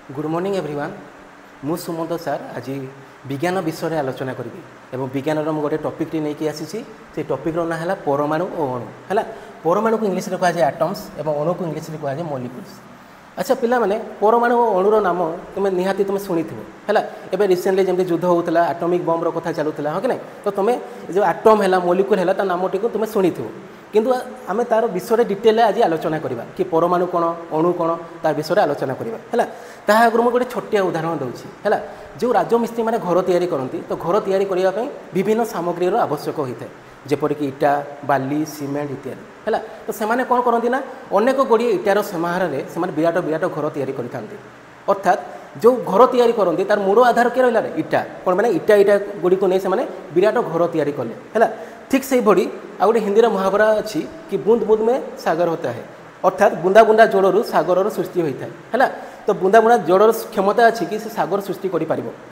Good morning everyone मु सुमंत सार आज विज्ञान विषय आलोचना करी एवं विज्ञान गोटे टॉपिक नहीं कि आसी से टॉपिक ना है परमाणु और अणु है परमाणु को इंग्लिश कहुए एटम्स और अणु को इंग्लिश कहुए मॉलिक्यूल्स। अच्छा पिला माने परमाणु और अणुर नाम तुम निहाती तुम शुणी है एवं रिसेंटली जमी युद्ध होता एटॉमिक बम कथा चलूला हाँ कि नहीं तो तुम्हें जो एटम है मॉलिक्यूल है नाम टी तुम शुणी किंतु आम तार विषय डिटेल आज आलोचना करवा कि परमाणु कौन अणु कौन तार विषय आलोचना करवा है तागर मुझे गोटे छोटिया उदाहरण दूसरी है जो राजमिस्त्री मैंने घर तैयारी करती तो घर तैयारी करने विभिन्न सामग्री आवश्यक होता है जेपरिक इटा बाली सीमेंट इत्यादि है तो से कौन करती ना अनेक गुड़िए इटार समाहार से विराट विराट घर तैयारी करते अर्थात जो घर तैयारी करती तार मूल आधार किए रहा इटा कौन मैंने इटा इटा गुड़ी को नहीं से विराट घर तैयारी कले है ठीक से भड़ी आ गए हिंदी मुहावरा अच्छी कि बूंद बूंद में सागर होता है अर्थात बुंदा बुंदा जोड़ू सागर सृष्टि होता है तो बुंदा बुंदा जोड़र क्षमता अच्छी कि सागर सृष्टि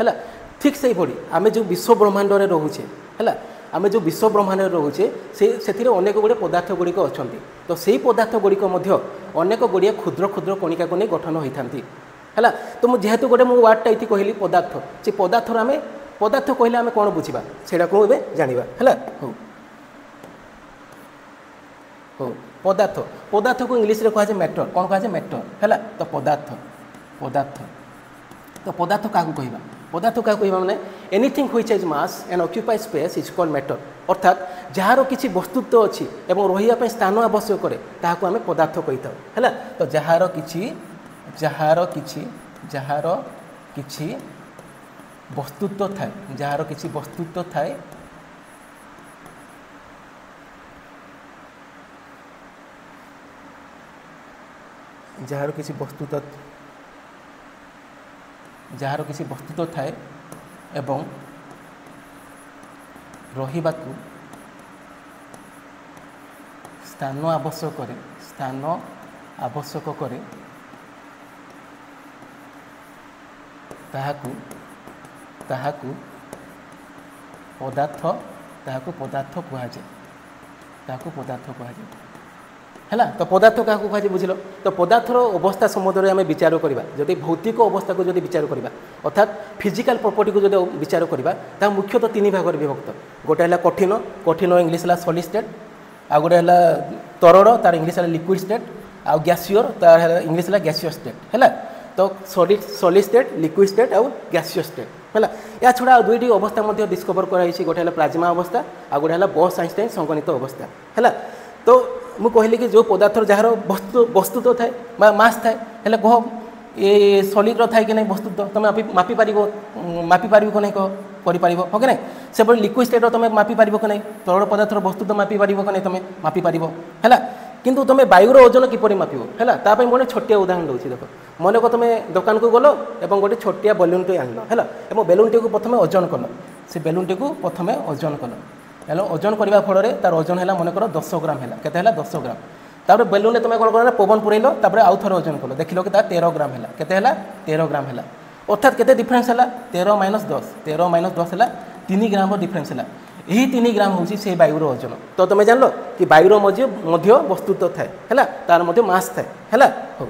है ठीक से भड़ी आम जो विश्व ब्रह्मांड में रोचे है आम जो विश्व ब्रह्मांड रोचे से अनेक गुड़े पदार्थ गुड़िक अच्छा तो से पदार्थ गुड़िक अनेक गुड़िया क्षुद्र क्षुद्र कणिका को नहीं गठन होता है तो मुझे जेहेतु गोटे मुझे वार्डटा ये कहली पदार्थ से पदार्थर आम पदार्थ कहले आम कौन बुझा से जाना है हो हो पदार्थ पदार्थ को इंग्लिश में कहुए मैटर कौन कहुए मैटर है तो पदार्थ पदार्थ तो पदार्थ क्या कहवा पदार्थ क्या कहवा मैंने anything which has mass and occupy space is called matter अर्थात जार किसी वस्तुत्व अच्छी और रही स्थान आवश्यक करे ताकू आम पदार्थ कही था है तो जार किसी वस्तुत्व थाए जार किसी वस्तुत्व थाए जार किसी वस्तुत्व थाए एवं रहिबाकू स्थान आवश्यक करे ताहाकू पदार्थ कहुए है तो पदार्थ क्या कहुए बुझल तो पदार्थर अवस्था संबंध में आम विचार करवा जदि भौतिक अवस्था को विचार करवा अर्थात फिजिकल प्रॉपर्टी को जो विचार करवा मुख्यतः तीन भाग विभक्त गोटे है कठिन कठिन इंग्लिश है सॉलिड स्टेट आ गोटे है तरल तार इंग्लिश है लिक्विड स्टेट आ गैसियर तार इंग्लिश है गैसियस स्टेट है तो सॉलिड स्टेट लिक्विड स्टेट और गैसियस स्टेट है या छड़ा दुईटी अवस्था डिस्कवर कराई गोटे है प्लाज्मा अवस्था आ गोटे है बोस आइंस्टाइन संगणित अवस्था है तो मु कहली कि जो पदार्थ जार वस्तुत्व थाए मास थाए हेल्ले कह ये सॉलिड थाए कि नहीं वस्तुत्व तुम मापी पार को नहीं कह हाँ कि नहीं से लिक्विड स्टेट तुम मापी पार कि नहीं तरल पदार्थर वस्तुत्व मापी पार कि नहीं तुम मापी पार है किंतु तुम वायुर ओजन किपर मापिब है गोटे छोटिया उदाहरण दूसरी देख मन को तुम दुकान को गल और गोटे छोटिया बेलून टे आनल है बेलून टी को प्रथम ओजन कल से बेलून टी को प्रथम ओजन कल हेलो ओजन करने फल तार ओजन है मनकर 10 ग्राम है के 10 ग्राम तापर बेलून तुम कौन कर पवन पुरैल आउ थे ओजन कल देख लो कि 13 ग्राम है के 13 ग्राम है अर्थात के डिफरेन्स है 13 - 10 है 3 ग्राम डिफरेन्स है यही 3 ग्राम हूँ से वायुर ओजन तो तुम जान कि वायुर मध्य वस्तुत्व थाए है तार मध्य मास थाए है हो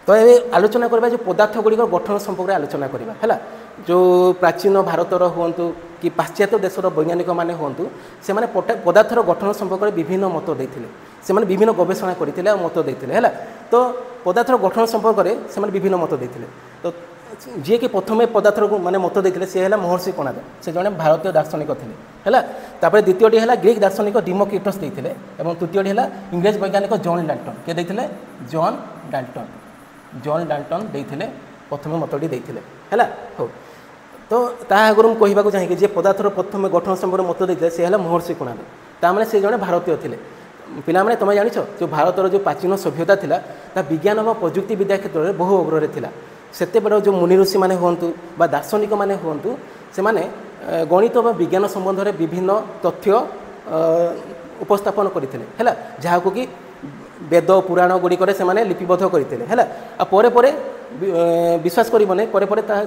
तो ये आलोचना करबा जो पदार्थ गुड़िक गठन संपर्क आलोचना करबा है जो प्राचीन भारतर हूँ कि पाश्चात्य देशर वैज्ञानिक मैंने हूँ से पदार्थर गठन संपर्क में विभिन्न मत देते से विभिन्न गवेषणा करते मत देते है तो पदार्थर गठन संपर्क में से विभिन्न मत देते तो जी कि प्रथम पदार्थ को माने मत देते सी है महर्षि कणाद से जड़े भारतीय दार्शनिक थे है द्वितीयटी है ग्रीक दार्शनिक डिमोक्रिटस देते और तृतीयटी है इंग्रेज वैज्ञानिक जॉन डाल्टन किए देते जॉन डाल्टन देते प्रथम मतटी देते है हो तो आगुरी मुझे कहवाक चाहिए जे पदार्थर प्रथम गठन संपर्क मत देते सी है महर्षि कणाद ताने से जड़े भारतीय थे पिला तुम जान जो भारतर जो प्राचीन सभ्यता था विज्ञान और प्रजुक्ति विद्या क्षेत्र में बहु अग्रे था सेते बड़े जो मुनि ऋषि मैंने हूँ बा दार्शनिक मैंने हूँ से गणित और विज्ञान संबंध में विभिन्न तथ्य उपस्थापन करते हैं जहाँ कि वेद पुराण गुड़िक लिपिबद्ध करते हैं विश्वास करबने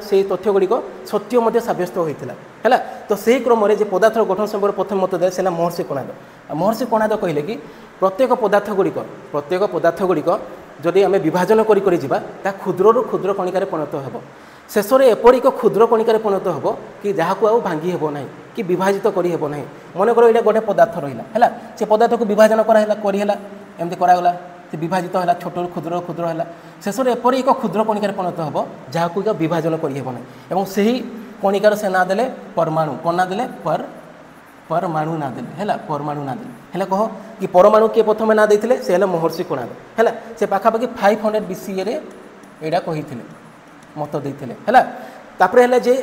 से तथ्य गुड़िक सत्य सब्यस्त होता है। तो से क्रम जे पदार्थर गठन संपर्क प्रथम मत दे से महर्षि कणाद। महर्षि कणाद कहले कि प्रत्येक पदार्थ गुड़िक जदि आम विभाजन करी क्षुद्र क्षुद्र कणिकार परिणत हो शेष में एपरी एक क्षुद्र कणिकार परिणत हो कि जहाँ को आउ भांगी हेब ना कि विभाजित करी हेब ना। मन कर ये गोटे पदार्थ रहा है से पदार्थ को विभाजन कराला एमती करागला से विभाजित है छोट क्षुद्र क्षुद्र है शेष में एपरी एक क्षुद्र कणिकार परिणत हो जहाँ को विभाजन करी हेब ना और से ही कणिकार से ना देले परमाणु कौन ना देले परमाणु ना देले है परमाणु ना देले कह कि परमाणु किए प्रथम ना देते से महर्षि कणाद है से पाखापाखि 500 BCE यहाँ कही मत देते है। तापर है जे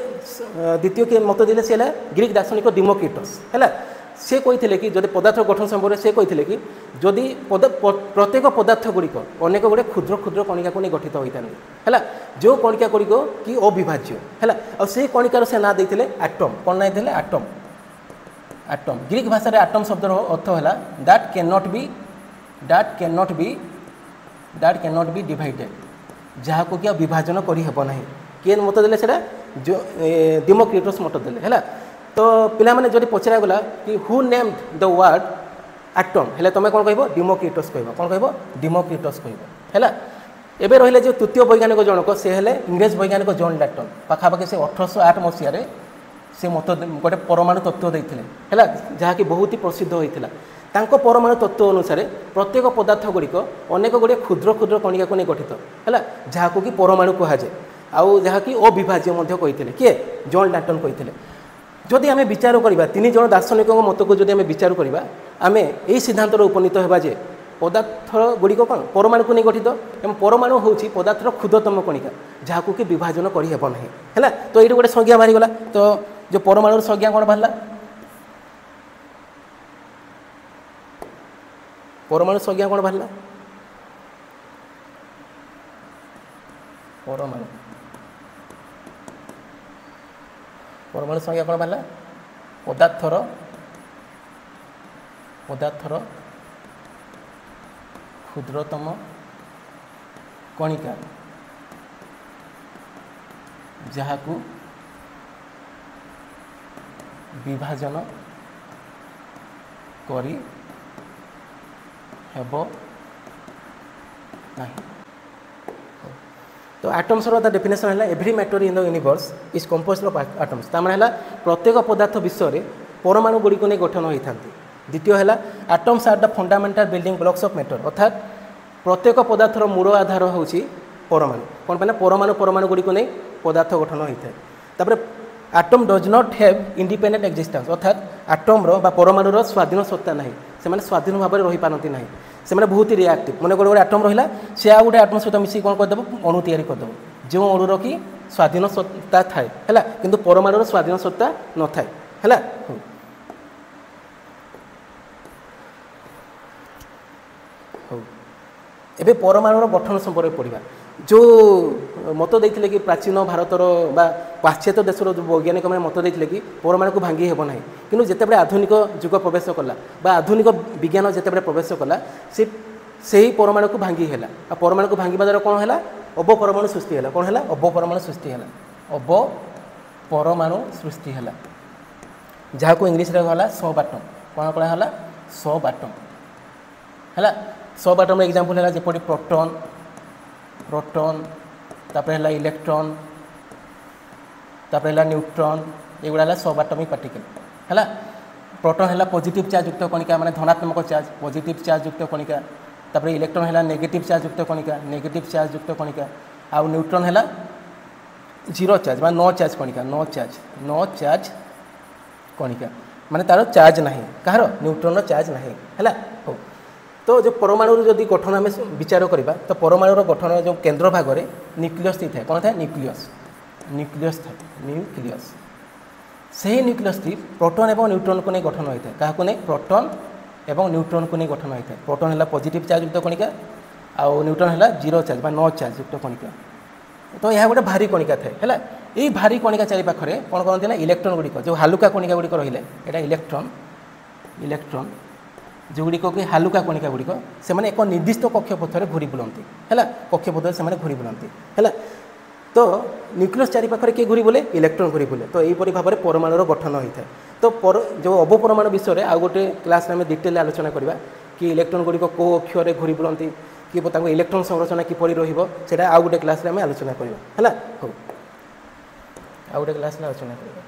द्वितीय के मत देले से ग्रीक दार्शनिक डिमोक्रिटस है से कही कि जब पदार्थ गठन संपर्क से कही कि जदि प्रत्येक पदार्थ गुड़िक अनेक गुड़े क्षुद्र क्षुद्र कणिका को नहीं गठित होता है जो कणिका गुड़िक कि अविभाज्य है और से कणिकार से ना देते एटम कौन ना देते एटम एटम ग्रीक भाषा रे एटम शब्द अर्थ है that can not be divided जहाँ को कि विभाजन करी हेब ना किए मत देले से जो डिमोक्रिटस मत देले है। तो पिला माने जदि पचरा गला कि who named the word atom है तुम कौन कह डिमोक्रिटस कह कौन कह डिमोक्रिटस कह है। एबे रहिले जो तृतीय वैज्ञानिक जनक से हेले इंग्रेज वैज्ञानिक जॉन डाल्टन पाखापाखि से 1808 मसीह से मत गोटे परमाणु तत्व देते है जहाँकि बहुत ही प्रसिद्ध होता तांको परमाणु तत्व अनुसार प्रत्येक पदार्थ गुड़िक अनेक गुड़े क्षुद्र क्षुद्र कणिका को नहीं गठित है जहाँ को कि परमाणु कहुए आउ जहाँ कि अविभाज्य कहते किए जॉन डाल्टन कहते। जदि आम विचार करवा 3 जन दार्शनिक मत को जब आम विचार करवा आम यही सिद्धांत उपनीत होगा जे पदार्थ गुड़िक कौन परमाणु को नहीं गठित एवं परमाणु हूँ पदार्थर क्षुद्रतम कणिका जहाँ को कि विभाजन करहेब ना है। तो ये गोटे संज्ञा बाहरीगला। तो जो परमाणु संज्ञा कौन बाहर परमाणु संज्ञा कौन बाहर परमाणु संज्ञा कौन बाहर पदार्थर क्षुद्रतम कणिका जहाँ को विभाजन करी हेब नहीं। तो एटम्स द डेफिनेशन है every matter in the universe is composed of atoms तार माने प्रत्येक पदार्थ विषय में परमाणु गुड़ी को नहीं गठन होता। द्वितीय है atoms are the fundamental building blocks of matter अर्थात प्रत्येक पदार्थर मूल आधार हूँ परमाणु कौन पे परमाणु परमाणु गुड़ी को नहीं पदार्थ गठन होता है। तापर atom does not have independent existence अर्थात एटम्र बा परमाणुर स्वाधीन सत्ता ना से स्वाधीन भाव में रही पारती ना से बहुत ही रिएक्टिव मन गोटे एटम रहा से आ गोटे एटम सहित मिसिक कौन करदेव अणु तैयारी करदेव जो अणुर कि स्वाधीन सत्ता थाए है किंतु परमाणुर स्वाधीन सत्ता न थाए है। एबे परमाणुर गठन संपर्क पढ़ा जो मत देते कि प्राचीन भारतर बा पाश्चात्य देशर जो वैज्ञानिक मैंने मत देते कि परमाणु को भांगी हेब ना कि जितेबाला आधुनिक जुग प्रवेश कला बा आधुनिक विज्ञान जितेबाला प्रवेश कला से ही परमाणु को भांगी है परमाणु को भांगा द्वारा कौन है अवपरमाणु सृष्टि है कौन है अवपरमाणु सृष्टि है अवपरमाणु सृष्टि है जहाँ को इंग्लीश गला सब आटम कौन कौन है सब आटम है। सब आटम एग्जांपल है जपरी प्रोटॉन प्रोटॉन तापर इलेक्ट्रॉन तापर न्यूट्रॉन एगुड़ा सब आटमिक पार्टिकल है। प्रोटॉन है पॉजिटिव चार्ज युक्त कणिका माने धनात्मक चार्ज पॉजिटिव चार्ज युक्त कणिका तापर इलेक्ट्रॉन है नेगेटिव चार्ज युक्त कणिका नेगेटिव चार्ज युक्त कणिका आउ न्यूट्रॉन है जीरो चार्ज मान नो चार्ज कणिका नो चार्ज कणिका माने तार चार्ज ना कहार न्यूट्रॉन चार्ज ना है। हो तो जो परमाणु जदि गठन आम विचार करवा तो परमाणुर गठन जो केन्द्र भाग में न्यूक्लियस थी कौन था न्यूक्लियस था न्यूक्लियस से ही न्यूक्लियस थी प्रोटॉन और न्यूट्रॉन को नहीं गठन होता है क्या नहीं प्रोटॉन और न्यूट्रॉन को नहीं गठन होता है। प्रोटॉन है पॉजिटिव चार्ज युक्त कणिका आउ न्यूट्रॉन है जीरो चार्ज बा नो चार्ज युक्त कणिका। तो यह गोटे भारी कणिका थाए है यही भारी कणिका चारिपाखे कौन कहते हैं इलेक्ट्रॉन गुड़िक जो हालुका कणिका गुड़िक रही है इलेक्ट्रॉन इलेक्ट्रॉन जोगुड़िक कि हालुका कणिका गुड़िक से एक निर्दिष्ट कक्षपथर घूरी बुलती है कक्षपथ से घूरी बुलती है तो न्यूक्लियस चारिपाखरे किए घूरी बुले इलेक्ट्रॉन घूरी बुले तो यहीपरि भाव में परमाणुर गठन होता है तो जो अवपरमाणु विषय आउ गोटे क्लास में डिटेल आलोचना करवा कि इलेक्ट्रॉन गुड़िक कौ अक्षर घूरी बुलती कि इलेक्ट्रॉन संरचना किपरि रहा आउ गोटे क्लास में आलोचना करवा है हो आउ गोटे क्लास में आलोचना करवा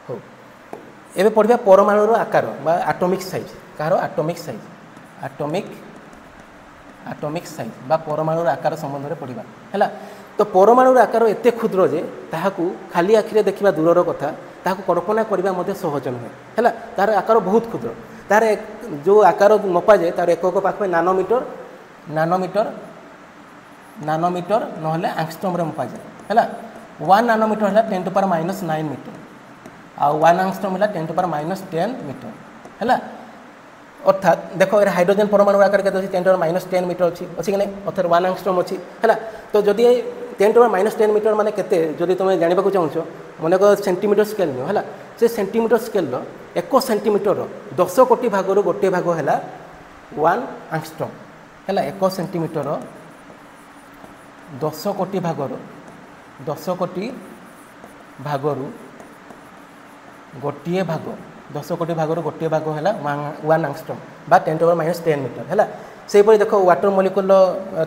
हो एबे पढ़िबा परमाणुर आकार बा एटॉमिक साइज कहार एटॉमिक साइज एटॉमिक साइज बा परमाणुर आकार संबंध में पढ़िबा है तो परमाणुर आकार एते क्षुद्र जे ताहाकू खाली आखिरे देखिबा दूरर कथा ताहाकू कल्पना करबा मध्ये सहज नुहे है तार आकार बहुत क्षुद्र तार जो आकार मपा जाए तार एकक पाखे नानोमीटर नानोमीटर नानोमीटर नहले आंगस्ट्रम रे मपा जाए है 1 नानोमीटर है 10⁻⁹ मीटर आ 1 आंगस्ट्रम है 10⁻10 मीटर है अर्थात देख हाइड्रोजन परमाणु आकार के 10⁻10 मीटर अच्छी कि नहीं अर्थात 1 आंगस्ट्रम अच्छी है तो जदि 10⁻10 मीटर माने केते जदि तुम जानवा चाहो मन को सेंटीमीटर स्केल नियो है से सेंटीमीटर स्केल 1 सेंटीमीटर 10 कोटी भाग गोटे भाग है 1 आंगस्ट्रम है 1 सेंटीमीटर 10 कोटी भाग 10 कोटी भाग गोटे भाग 10 कोटी भाग गोटे भाग है 1 आंगस्ट्रम बा 10⁻10 मीटर है से देख वाटर मलिक्यूल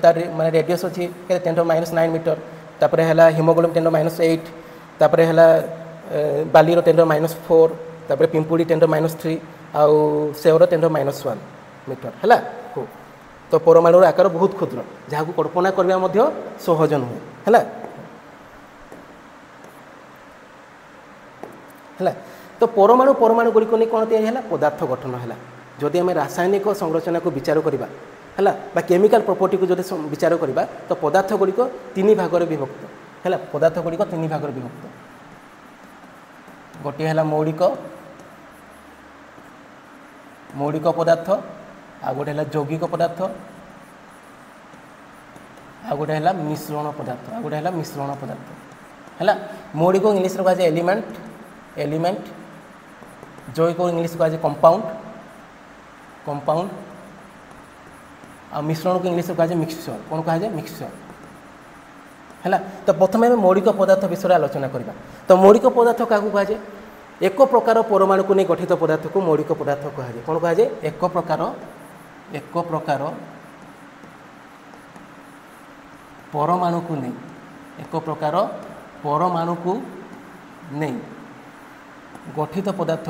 तार माने रेडियस अच्छी 10⁻9 मीटर तापर है हिमोग्लोबिन 10⁻8 तापर है बालीर 10⁻4 तापर पिंपुड़ी 10⁻3 आउ सेवर 10⁻1 मीटर है हो तो परमाणुर आकार बहुत क्षुद्र जहाँ कल्पना करवा सहज नुहे है तो परमाणु परमाणु गुड़िक नहीं कौन या पदार्थ गठन है जदि आम रासायनिक संरचना को विचार करवा है केमिकल प्रॉपर्टी को जो विचार करवा तो पदार्थ गुड़िक 3 भाग में विभक्त है पदार्थ गुड़िक 3 भाग में विभक्त गोटे है मौलिक मौलिक पदार्थ आ गोटे है यौगिक पदार्थ आ गोटे है मिश्रण पदार्थ आ गोटे है मिश्रण पदार्थ है मौलिक इंग्लीश कहा जाए एलिमेंट एलिमेंट यौगिक इंग्लीश कहा जाए कंपाउंड कंपाउंड आ मिश्रण को इंग्लीश कहा जाए मिक्सचर कौन कहा जाए मिक्सचर है तो प्रथम मौलिक पदार्थ विषय आलोचना करवा तो मौलिक पदार्थ क्या कहा जाए एक प्रकार परमाणु को नहीं गठित पदार्थ को मौलिक पदार्थ कहा जाए कौन कहा जाए एक प्रकार परमाणु को नहीं एक प्रकार परमाणु को नहीं गठित पदार्थ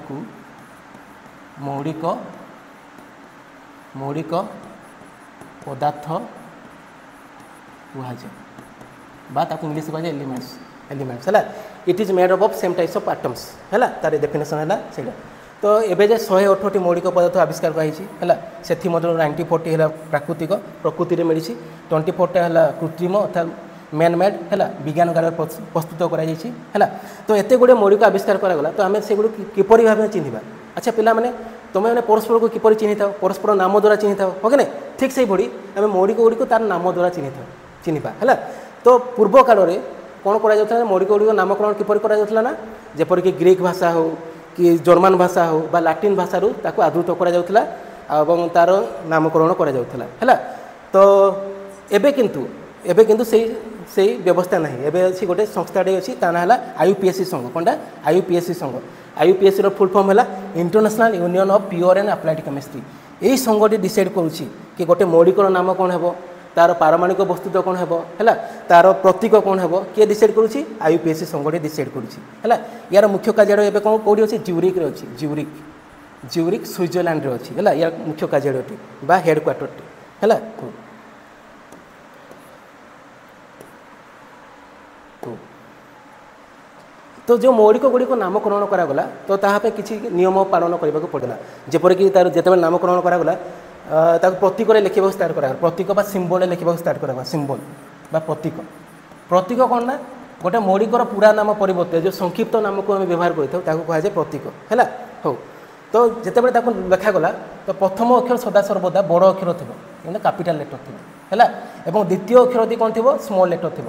को मौलिक मौलिक पदार्थ कहा जाए बात आपको इंग्लिश कहा जाए एलिमेंट्स एलिमेंट्स है it is made up of same types of atoms है तार डेफिनेशन है से तो एवं 118 मौलिक पदार्थ आविष्कार है से 90-40 है प्राकृतिक प्रकृति में मिली 24टा है कृत्रिम अर्थात मैन मेड है विज्ञान द्वारा प्रस्तुत है तो एत गुड़े मौलिक आविष्कार करागला तो आम से किपरि भाव चिन्हवा अच्छा पिला माने तुम मैंने परस्पर को किपरि चिन्हि था परस्पर नाम द्वारा चिन्हि था हो कि नहीं ठीक से भड़ी आम मौलिक गुड़िक तार नाम द्वारा चिन्हवा है तो पूर्व काल में कौन कर मौलिक गुड़िक नामकरण किपरि करा जेपरिक ग्रीक भाषा हो कि जर्मान भाषा हो बा लाटिन भाषा ताको आदृत करा तार नामकरण करा तो एबे किंतु से व्यवस्था नहीं एबे अच्छी गोटे संस्थाटे अच्छी ता ना IUPAC संघ कौनटा IUPAC संघ IUPAC रो फुल फॉर्म है international union of pure and applied chemistry यही संघटी डिसाइड करुच्ची कि गोटे मौलिकर नाम कौन है तार पारमाणिक वस्तुत्व कौन है तार प्रतीक कौन है किए डिसाइड करुच्ची IUPAC संघटी डिसाइड करुच्ची है यार मुख्य कार्यालय एवं कौन कौटी अच्छी ज्यूरिक अच्छी ज्यूरिक स्विट्जरलैंड अच्छी है यार मुख्य कार्यालयटी बा हेडक्वार्टरटी है तो जो मौलिक गुड़िक नामकरण करागला तो ताहापे किसी नियम पालन करने को पड़ेगा जेपरिक तार जिते नामकरण करागला प्रतीक लिखा स्टार्ट करा प्रतीक बा सिंबल लिखा स्टार्ट करा सिंबल बा प्रतीक प्रतीक कौन ना गोटे मौलिकर पूरा नाम परिवर्ते जो संक्षिप्त नाम को आम व्यवहार करें कहा जाए प्रतीक है हो तो जिते लिखागला तो प्रथम अक्षर सदा सर्वदा बड़ अक्षर थी कैपिटाल लेटर थी है एवं द्वितीय अक्षर कौन थी स्मॉल लेटर थी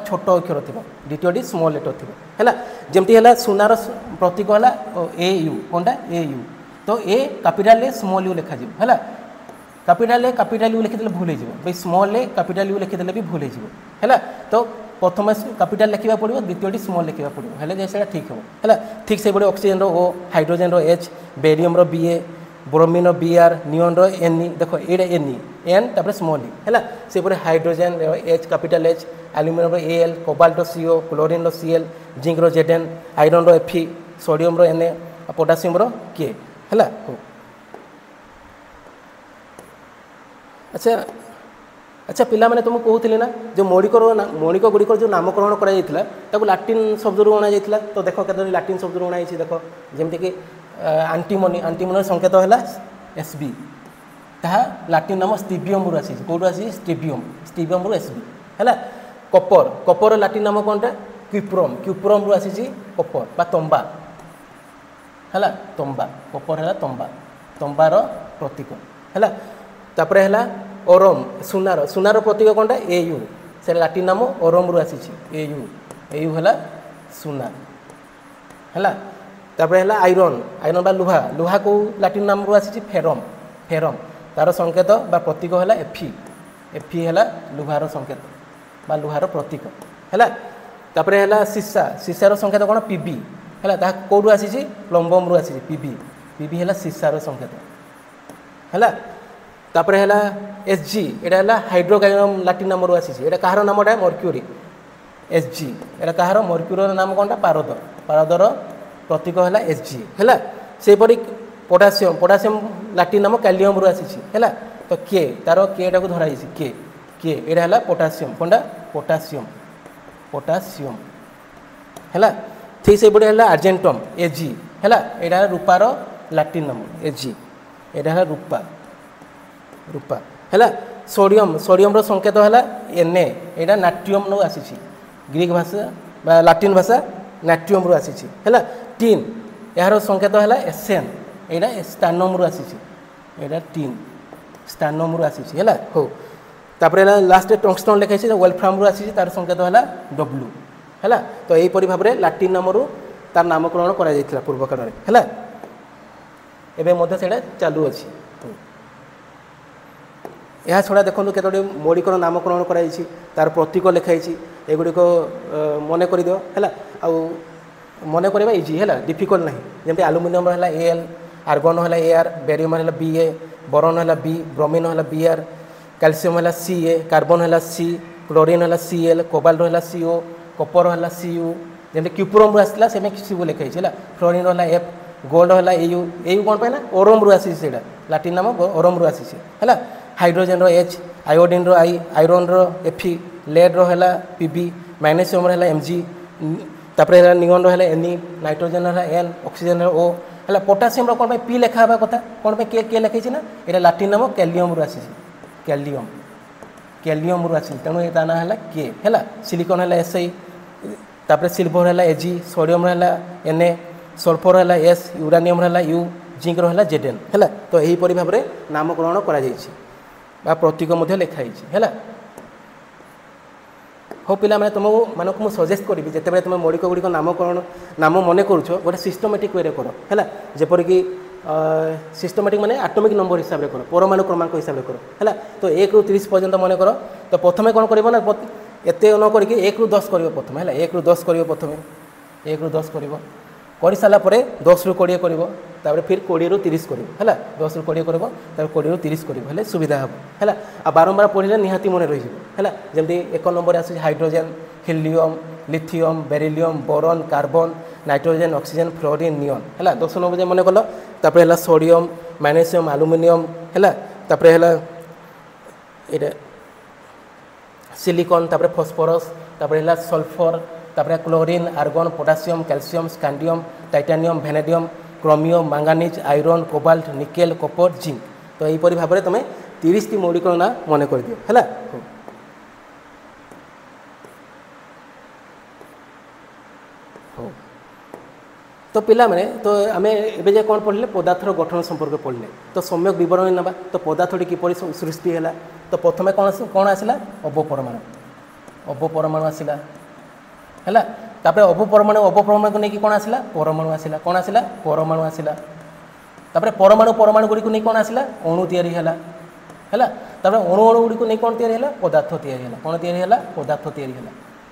छोट अक्षर थी द्वितीय स्मॉल लेटर थी है जमती है सुनार प्रतीक है ए यू कौनटा ए यू तो ए कैपिटल ए स्मॉल यू लिखा है कैपिटल यू लिखिदे भूल हो स्मॉल ए कैपिटल यू लिखिदे भी भूल हो तो प्रथम कैपिटल लिखा पड़ो द्वितीय स्मॉल लिखा पड़ो हेल्ले से ठीक हे ठीक से oxygen O hydrogen H barium B A bromine B R neon N E देख ये एन इ एन तापर स्मॉल इ है से hydrogen H capital H aluminium A L cobalt CO chlorine C L zinc Z N iron F E sodium N A potassium K है अच्छा अच्छा पिला मैंने तुमको कहूली ना जो मौलिक गुड़िक जो नामकरण कर लाटिन शब्द अणा जाता तो देख के लाटिन शब्द अणा देख जमीक आंटीमनी आंटीमनी संकेत है एस बी ता लाटिन नाम स्टीबियम आसी कौटू आसी स्टीबियम रु एस बी है कपर कपर लाटिन नाम कौनटा क्यूप्रम क्यूप्रम रु आसी कपर बा तंबा है तंबा कपर है तंबा तंबार प्रतीक है तापर है ओरम सुनार सुनार प्रतीक कौनटा ए यू से लाटिन नाम ओरम रु आसी ए यू है सुना है तापर है आयरन आयरन बा लुहा लुहा को लाटिन नाम रु आसी फेरम फेरम तार संकेत बा प्रतीक है एफी है लुहार संकेत बा लुहार प्रतीक है तापर है सीसा सीसार संकेत कौन पीबी है कौटू आसी प्लम्बम रु आसी पीबी पीबी है सीसार संकेत है तापर है एस जी यहाँ हाइड्रोकार्बन लाटिन नाम रु आसी कहार नामटा मर्क्यूरी एस जी यहाँ कहार मर्क्यूर नाम कौनटा पारद पारदर प्रतीक है एस जी है सेपरी पोटासियम पोटासियम लाटिन नाम कैलियम रु आसी है तो के तार केटा को धराई के यहाँ है पोटासियम कौनटा पोटासियम पोटासियम है ठीक से है आर्जेंटम एजी है यहाँ रूपार लाटिन नाम एजी यहाँ है रूपा रूपा है सोडियम सोडियम संकेत है एन एटा नाट्रियम नु आसी ग्रीक भाषा लाटिन भाषा नाट्रियम रु आसी है टीन यार संकेत है एसएन यहाँ स्टानम रु आसी यहाँ टीन स्टानम रु आसी है हो तापर लास्ट टंगस्टन लिखाई वेलफ्राम रु आसी तार संकेत है डब्ल्यू है तो यहीपरि भाव में लाटिन नाम तार नामकरण कर पूर्व काल है एवं से चालू अच्छी यह छड़ा देखो केतोटी मौलिक नामकरण कराई तार प्रतीक लिखाई एगुड़िक मन कर दियो है मन करवा इजी है डिफिकल्ट ना जमी आलुमिनियम है ए एल आर्गन है ए आर बेरियम है बी ए बोरन है बी ब्रोमीन है बी आर कैल्शियम है सी ए कार्बन है सी क्लोरीन है सी एल कोबाल्ट है सी ओ कपर है सी यू जमी क्यूप्रम रु आसला से सी लिखाई है फ्लोरीन है एफ गोल्ड है ए यू कौन पाए ना ओरम रु आसी लाटिन नाम ओरम रु आसी है hydrogen H iodine I iron Fe lead है पीबी मैग्नेशियम है एमजी तापर नियन है एन इ नाइट्रोजन है एन ऑक्सीजन ओ है पोटासियम कौन पी लिखा कथा कौन के लिखाई ना यहाँ लाटिन नाम कैलियम रु आसी कैलियम कैलियम रु आसी तेणु ये ना है के है सिलिकन है एस आई तापर सिल्वर है एजी सोडियम है एन ए सल्फर है एस यूरानियम है यू जिंक है जेड एन है तो यहीपरि भाव में नामकरण कर प्रतीक लिखाई है हो पिला मैंने तुमको मानक मुझे सजेस्ट करी जिते तुम मौलिक गुड़िक नामकरण नाम मन करुच गोटे सिस्टमेटिक वे कर है जेपरिक सिस्टमेटिक माने आटोमिक नंबर हिसाब से कर परमाणु क्रमांक हिसाब से कर है तो 1 ରୁ 30 पर्यंत मन कर तो प्रथम कौन कर ना एत न करके 1 ରୁ 10 कर प्रथम है 1 ରୁ 10 कर प्रथम 1 ରୁ 10 कर सारापर 10 ରୁ 20 कर फिर 20 ରୁ 30 कर है 10 ରୁ 20 कर 20 ରୁ 30 कर सुविधा हम है आ बारंबार पढ़ले निहाती मन रही है जमी 1 नंबर आस hydrogen helium lithium beryllium boron carbon nitrogen oxygen fluorine neon है 10 नंबर मन कल तापर सोडियम मैग्नेशियम एल्युमिनियम है तापर ये सिलिकॉन तापर फॉस्फोरस तापर सल्फर तापर chlorine argon potassium calcium scandium titanium vanadium chromium manganese iron cobalt nickel copper zinc तो यहीपरि भाव में तुम 30 टी मौलिक ना मन कर दियो है तो पिला माने तो आम ए कौन पढ़ले पदार्थर गठन संपर्क पढ़ले तो सम्यक विवरण ना तो पदार्थटी किपरि सृष्टि है तो प्रथम कौन आसला अबपरमाणु आसला है तापर अपपरमाणु को लेकिन कौन आसला परमाणु आसला कौन आसला परमाणु आसला तापर परमाणु गुड़ी को नहीं कौन आसला अणु तैयारी है तापर अणु गुड़ी को नहीं कौन तैयारी है पदार्थ तैयारी है कौन तैयारी है पदार्थ तैयारी है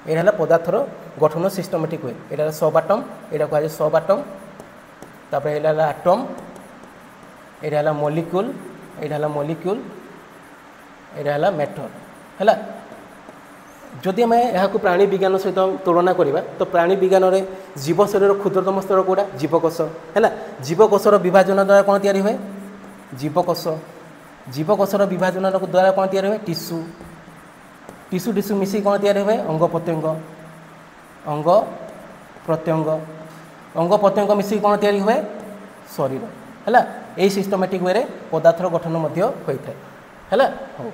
यहाँ पदार्थर गठन सिस्टमेटिक हुए यहाँ सब आटम यहाँ कह सब आटम तापर यहाँ आटम यहाँ मॉलिक्यूल यहाँ मॉलिक्यूल यहाँ मैटर है जदि आम यहाँ प्राणी विज्ञान सहित तुलना करवा तो प्राणी विज्ञान में जीव शरीर क्षुद्रतम स्तर कौटा जीवकोश है जीवकोशर विभाजन द्वारा कौन तैयारी हुए जीवकोशर विभाजन द्वारा कौन तैयारी हुए टिश्यू टिश्यू टिश्यू मिसी कौन तैयारी हुए अंग प्रत्यंग मिसी कौन तैयारी हुए शरीर है यही सिस्टमेटिक वे पदार्थर गठन होता है हो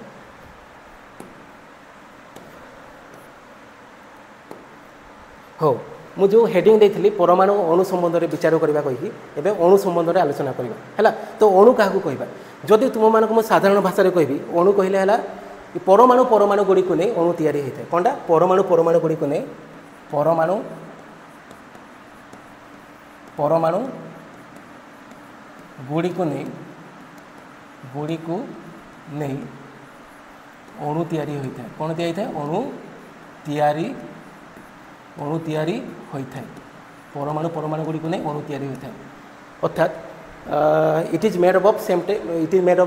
हो मु जो हेडिंग देती परमाणु अणु संबंध में विचार करवा कही एवं अणु संबंध में आलोचना करवा है तो अणु क्या कहवा जदि तुम मानक मुझे साधारण भाषा कहि अणु कहले है परमाणु गुड़ी को नहीं अणु तैयारी होता है कौनटा परमाणु गुड़ी को नहीं परमाणु गुड़ी को नहीं अणु तैयारी होता है कौन तैयारी होता है अणु तैयारी होता है परमाणु गुड़ी को नहीं अणु तैयारी होता है अर्थात it is made up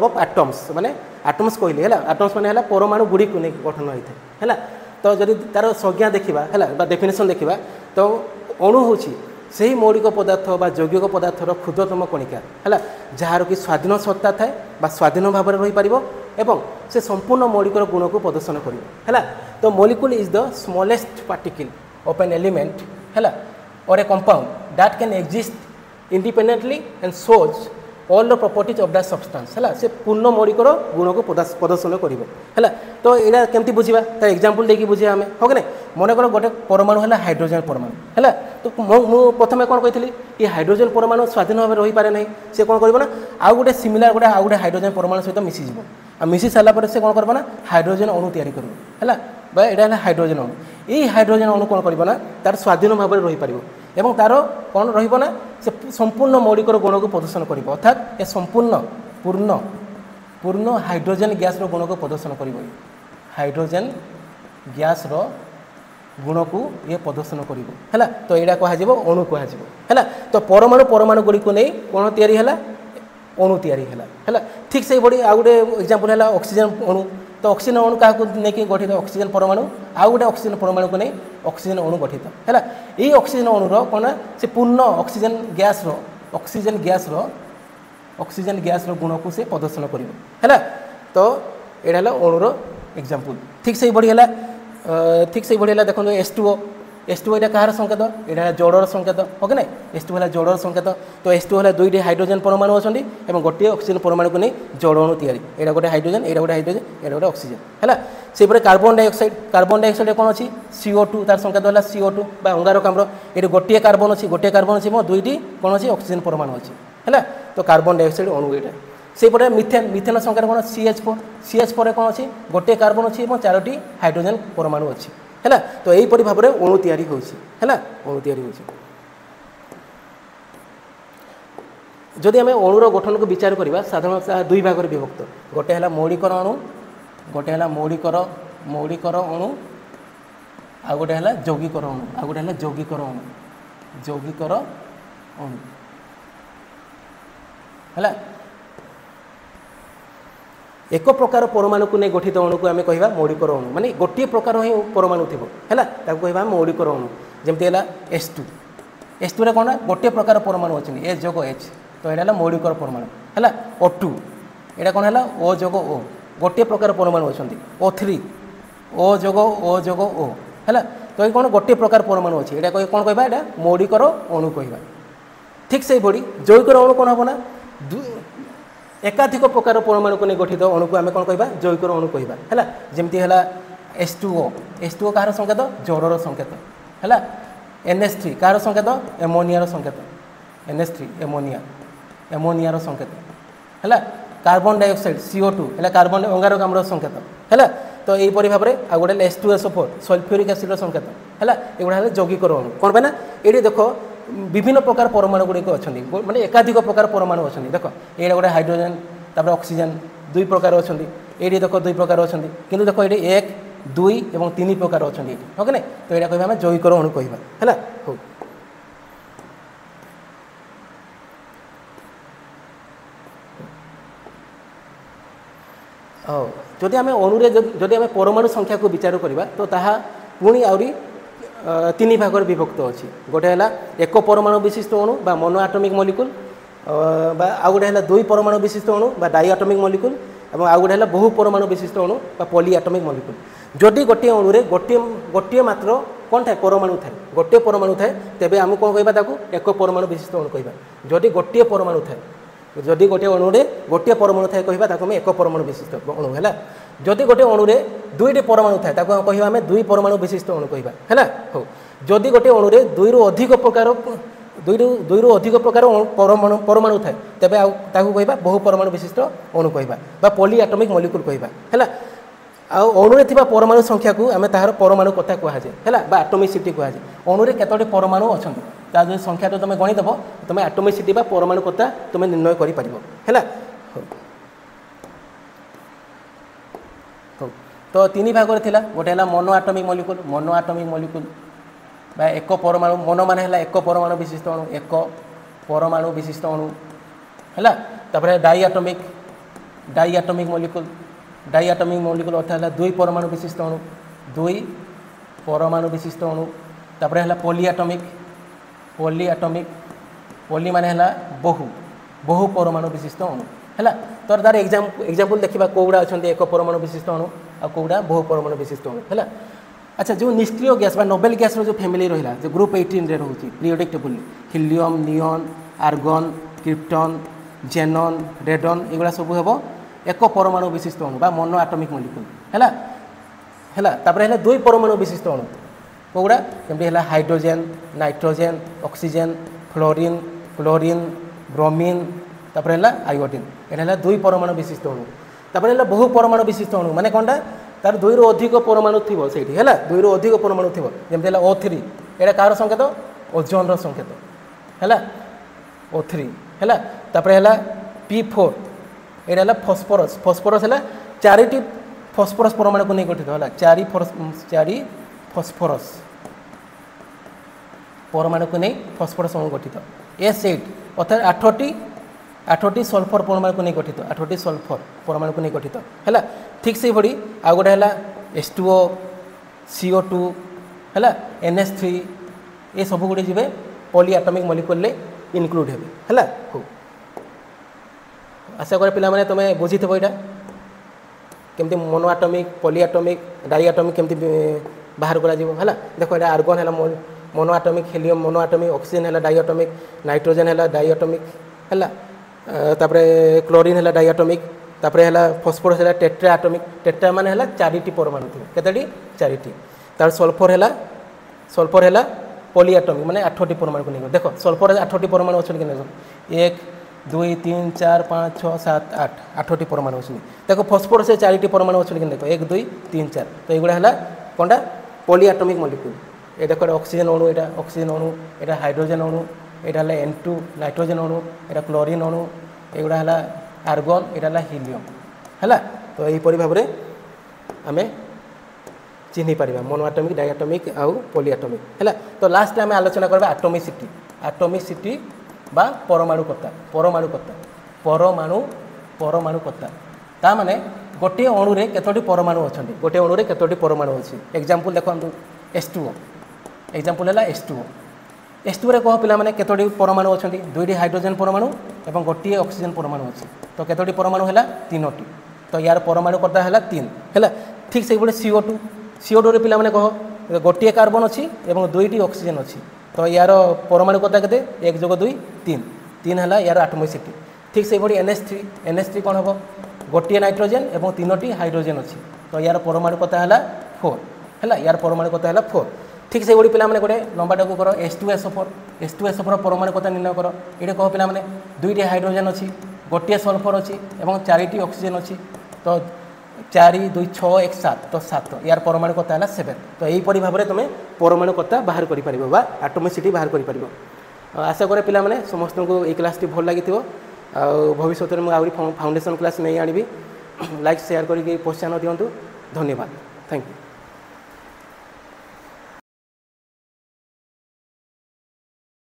of atoms माने एटम्स कहले है एटम्स माने परमाणु गुड़ी को नहीं गठन होता है तो जदि तार संज्ञा देखा है डेफिनेशन देखा तो अणु हूँ से ही मौलिक पदार्थ बा यौगिक पदार्थर क्षुद्रतम कणिका है जार कि स्वाधीन सत्ता थाए बा स्वाधीन भाव में रहीपर एवं से संपूर्ण मौलिक गुण को प्रदर्शन कर तो molecule is the smallest particle of an element है और ए compound that can exist independently and shows all the properties of that substance है से पूर्ण मौलिक गुण को प्रदर्शन कर तो यहाँ केमती बुझा तार एग्जांपल देकी बुझे आम हो कि मन कर गोटे परमाणु है हाइड्रोजन परमाणु है तो मुझे प्रथम कौन कही ये हाइड्रोजन परमाणु स्वाधीन भाव रही पारे ना से कौन कर आउ गोटे सिमिलार गोटे आउ गोटे हाइड्रोजन परमाणु सहित मिसीज आ मिसी सारापर से कौन करना हाइड्रोजन अणु या यहाँ हाइड्रोजन अणु यही हाइड्रोजन अणु कौन करना तार स्वाधीन भाव में रहीपर एवं तार कौन रहा से संपूर्ण मौलिक गुण को प्रदर्शन कर अर्थात ये संपूर्ण पूर्ण हाइड्रोजन गैस गुण को प्रदर्शन कर हाइड्रोजन गैस गुण को ये प्रदर्शन कर तो यहाँ कह अणु कह तो परमाणु गुड़ी को नहीं कौन तैयारी है अणु तैयारी है ठीक से भाई आउ गोटे एग्जांपल है ऑक्सीजन अणु तो ऑक्सीजन अणु क्या नहीं गठित ऑक्सीजन परमाणु आउ गोटे ऑक्सीजन परमाणु को नहीं ऑक्सीजन अणु गठित है यही ऑक्सीजन अणुर कौन से पूर्ण ऑक्सीजन गैस गुण को से प्रदर्शन कर तो यहाँ है अणुर एग्जांपल ठीक से भाई है देखो H2O यहाँ कहार संकेत यहाँ जड़र संकेत हो ना H2O है जड़र संकेत तो H2O है दुईटी हाइड्रोजन परमाणु अच्छा और गोटे ऑक्सीजन परमाणु को नहीं जड़ अणु तैयारी यहाँ गोटे हाइड्रोजन यहाँ गोटे हाइड्रोजन यहाँ गोटे ऑक्सीजन है से कार्बन डाइऑक्साइड कौन अच्छी CO2 तार संकेत है CO2 बा अंगारकाम्ल ये गोटे कार्बन अच्छी दुईटी कौन अच्छी ऑक्सीजन परमाणु अच्छी है तो कार्बन डाइऑक्साइड अणु यहाँ से मिथेन संकेत कौन CH4 कौन अच्छी गोटे कार्बन अच्छी और 4टी हाइड्रोजन परमाणु अच्छी है तो यहीपरि भाव में अणु तैयारी अणु तैयारी जदि आम अणुर गठन को विचार करवा साधारणतः दुई भाग में विभक्त गोटे है मौलिकर अणु गोटे है मौलिकर अणु आ गोटे है यौगिकर अणु आ गोटे है यौगिकर अणु है एक प्रकार परमाणु को नहीं गठित अणु को आम कह मौलिकर अणु माने गोटे प्रकार ही परमाणु थी है कह मौलिकर अणु जमती है H2 कौन गोटे प्रकार परमाणु अच्छे H जोग H तो यहाँ है मौलिकर परमाणु है O2 यहाँ कौन है O जोग O गोटे प्रकार परमाणु अच्छा O3 O जोग O है तो ये कौन गोटे प्रकार परमाणु अच्छे यहाँ कौन कहवा यहाँ मौलिकर अणु कहवा ठीक से भाई जैविकर अणु कौन हम ना एकाधिक प्रकार परमाणु को नहीं गठित अणु को आम कौन कहवा जैविकर अणु कहवा है जमती है H2O कहार संकेत जड़र संकेत है NH3 कहार संकेत एमोनियार संकेत NH3 एमोनियार संकेत है कार्बन डाइऑक्साइड CO2 है कार्बन अंगारकाम्ल संकेत है। तो यहीपरि भाव में आ गए H2SO4 सल्फ्यूरिक एसिड संकेत है। एगुड़ा यौगिक अणु कौन पे ना ये देख विभिन्न प्रकार परमाणु गुड़िक अच्छा माने एकाधिक प्रकार परमाणु अच्छा देख ये गोटे हाइड्रोजेन तापर ऑक्सीजन 2 प्रकार अच्छा ये देख 2 प्रकार अच्छा कि देख ये 1 2 और 3 प्रकार अच्छा ओके ना। तो यहाँ कह जैविक अणु कहवा है। जदि आम अणुरे जदि आम परमाणु संख्या को विचार करवा तो ताहा पुणी आहरी 3 भाग विभक्त अच्छी गोटे है एक परमाणु विशिष्ट अणु बा मोनो एटॉमिक मॉलिक्यूल बा आ गोटे है 2 परमाणु विशिष्ट अणु बा डाई एटॉमिक मॉलिक्यूल और आ गोटे है बहु परमाणु विशिष्ट अणु बा पॉली एटॉमिक मॉलिक्यूल। जदि गोटे अणुरे गोटे मात्र कौन थाए परमाणु थाए गोटे परमाणु थाए तेबे आम कौन कहवा एक परमाणु विशिष्ट अणु कहवा। जदि गोटे परमाणु थाए जदि गोटे अणुरे गोटे परमाणु थाए कहवा एक परमाणु विशिष्ट अणु है। जदि गोटे अणुरे 2टी परमाणु थाए कहवा आम 2 परमाणु विशिष्ट अणु कहवा है। हो जदि गोटे अणुरे 2 रु अधिक प्रकार परमाणु थाए तेबे कहवा बहु परमाणु विशिष्ट अणु कहवा बा पॉली एटॉमिक मॉलिक्यूल कहवा है। अणुरे थिबा परमाणु संख्या को आम तार परमाणु कथा कहुए है एटॉमिसिटी कहुए। अणुरे केतोटी परमाणु अच्छा तार जो संख्या तो तुम गणिदेव तुम एटॉमिसिटी बा परमाणु कथा तुम निर्णय कर है। तो 3 भाग थिला गोटे है मोनो एटॉमिक मॉलिक्यूल बा एक परमाणु मोनो मान है एक परमाणु विशिष्ट अणु एक परमाणु विशिष्ट अणु है। तापर डाई एटॉमिक मॉलिक्यूल अर्थात 2 परमाणु विशिष्ट अणु 2 परमाणु विशिष्ट अणु। तापर है पॉली पॉली मान है बहु परमाणु विशिष्ट अणु है। तो तार एग्जांपल देखा कौड़ा अच्छा एक परमाणु विशिष्ट अणु आ कौड़ा बहु परमाणु विशिष्ट अणु है। अच्छा जो निष्क्रिय गैस नोबेल गैस जो फैमिली रहा जो ग्रुप 18 रे रोचे periodic table helium neon argon krypton xenon radon एगुड़ा सब हम एक परमाणु विशिष्ट अणु बा मोनो एटॉमिक मॉलिक्यूल है। तापर है 2 परमाणु विशिष्ट अणु कौड़ा जमी है hydrogen nitrogen oxygen fluorine chlorine bromine तापर है आयोडीन यहाँ है 2 परमाणु विशिष्ट अणु। तापर है बहु परमाणु विशिष्ट अणु माने कौनटा तार 2 रु अधिक परमाणु थी से 2 रु अधिक परमाणु थी जमी है O3 यहाँ कार संकेत ओजोन संकेत है O3 है। तापर है P4 यहाँ है फॉस्फोरस है 4टी फॉस्फोरस परमाणु को नहीं गठित है 4 फॉस्फोरस परमाणु को नहीं फॉस्फोरस अणु गठित S8 अर्थात 8टी सल्फर परमाणु को नहीं गठित 8टी सल्फर परमाणु को नहीं गठित है। ठीक से भाई आ गोटे है H2O CO2 है NH3 ये सब गुड़ी जी पॉली एटॉमिक मॉलिक्यूल इनक्लूड है। हो आशा कर पिला माने तुम बुझी थो यहाँ केमती monoatomic polyatomic diatomic केमती बाहर करा जीवो है। देखो यहाँ आर्गन है monoatomic helium monoatomic oxygen है डाई एटॉमिक नाइट्रोजन है डाई एटॉमिक है। तापर क्लोरीन है डाई एटॉमिक तापर है फॉस्फोरस है टेट्रा एटॉमिक टेट्रा मान है 4टी परमाणु थी केतटी 4टी। तार सल्फर है पॉली एटॉमिक माने 8टी परमाणु को नहीं देख सल्फर 8टी परमाणु अच्छे कि 1 2 3 4 5 6 7 8 8टी परमाणु अच्छे। देखो फॉस्फोरस 4टी परमाणु अच्छे कि देख 1 2 3 4 तो युवा है कौनटा पॉली एटॉमिक मॉलिक्यूल। ये देख ऑक्सीजन अणु यहाँ ऑक्सीजन अणु यहाँ हाइड्रोजन अणु यहाँ है N2 नाइट्रोजन अणु यहाँ क्लोरीन अणु एगुड़ा है आर्गन यहाँ है हीलियम है। तो यहीपरि भाव में आम चिन्ह पार मोनो एटॉमिक डाई एटॉमिक आउ पॉली एटॉमिक है। तो लास्ट आम आलोचना करबा एटॉमिसिटी बा परमाणुकता परमाणुकता ता माने गोटे अणुरे केतोटी परमाणु अच्छा गोटे अणुरे केतोटी परमाणु अच्छी। एग्जांपल देखो H2O एग्जांपल है H2 रे कह पिला माने केतोटी परमाणु अच्छा 2टी हाइड्रोजन परमाणु और गोटे ऑक्सीजन परमाणु अच्छी। तो केतोटी परमाणु है 3टी तो यार परमाणुकता है 3 है। ठीक से CO2 रे पिला माने कह गोटे कार्बन अच्छी और 2टी ऑक्सीजन अच्छी। तो यार परमाणुकता के 1 + 2 3 है यार एटॉमिसिटी। ठीक से NH3 कौन हम गोटे नाइट्रोजेन और 3टी हाइड्रोजेन अच्छी। तो यार परमाणुकता है 4 है यार परमाणुकता है 4। ठीक से पे पे गोटे लंबाटा को कर H2SO4 परमाणुकता निर्णय कर ये कह पे 2टी हाइड्रोजेन अच्छी गोटे सल्फर अच्छी और 4टी ऑक्सीजन अच्छी तो 4 2 6 1 7 तो 7 यार परमाणु कता है 7 तो यहीपरी भाव में तुम परमाणु कता बाहर कर एटोमिसिटी बाहर कर आशा करे पिला माने समस्त को ये क्लास टी भल लगी भविष्य में आहरी फाउंडेशन क्लास नहीं आनी लाइक शेयर करके प्रोत्साहन दिंतु धन्यवाद थैंक यू।